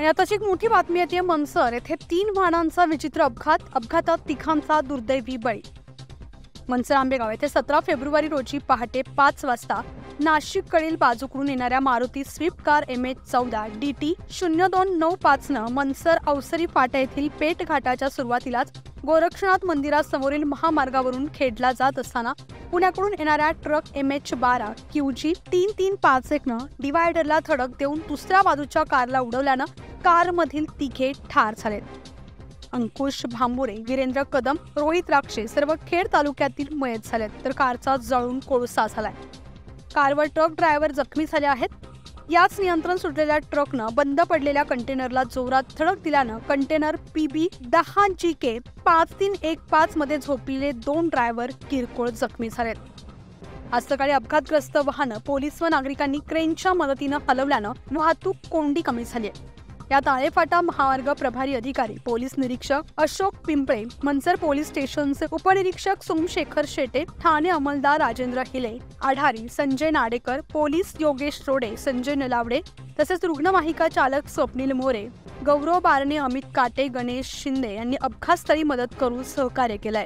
आणि आताची एक मोठी बातमी येते मनसर येथे 3 वाहनांचा विचित्र अपघातात तिघांचा दुर्दैवी बळी। मनसर आंबेगाव येथे 17 फेब्रुवारी रोजी पहाटे 5 वाजता नाशिककडील बाजूकडून येणाऱ्या Maruti Swift car MH14 DT 0295 न मनसर अवसरी फाटा येथील पेठ घाटाच्या सुरुवातीलाच गोरक्षनाथ मंदिरासमोरील महामार्गावरून खेडला जात असताना पुण्याकडून येणाऱ्या ट्रक MH12 QG 3351 न डिवायडरला धडक देऊन दुसऱ्या बाजूच्या कारला उडवल्यानं कारमधील तिघे ठार झालेत। अंकुश भांबुरे, वीरेंद्र कदम, रोहित राक्षे सर्व खेड तालुक्यातील मयत झालेत, तर कारचा जळून कोळसा झालाय। कारवर ट्रक ड्रायव्हर जखमी झाले आहेत। याच नियंत्रण सुटलेल्या ट्रकनं बंद पडलेल्या कंटेनरला जोरात धडक दिल्यानं कंटेनर PB 10GK 5315 मध्ये झोपलेले 2 ड्रायव्हर किरकोळ जखमी झालेत। आज सकाळी अपघातग्रस्त वाहनं पोलीस व नागरिकांनी क्रेनच्या मदतीनं हलवल्यानं वाहतूक कोंडी कमी झाली आहे। यात आळेफाटा महामार्ग प्रभारी अधिकारी पोलीस निरीक्षक अशोक पिंपळे, मनसर पोलीस स्टेशनचे उपनिरीक्षक सोमशेखर शेटे, ठाणे अंमलदार राजेंद्र हिले, आढारी संजय नाडेकर, पोलीस योगेश रोडे, संजय नलावडे तसेच रुग्णवाहिका चालक स्वप्नील मोरे, गौरव बारणे, अमित काटे, गणेश शिंदे यांनी अपघातस्थळी मदत करून सहकार्य केलंय।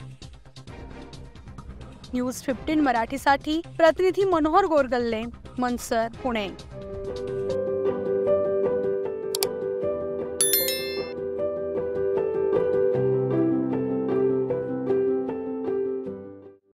न्यूज 15 मराठीसाठी प्रतिनिधी मनोहर गोरगल्ले, मनसर, पुणे।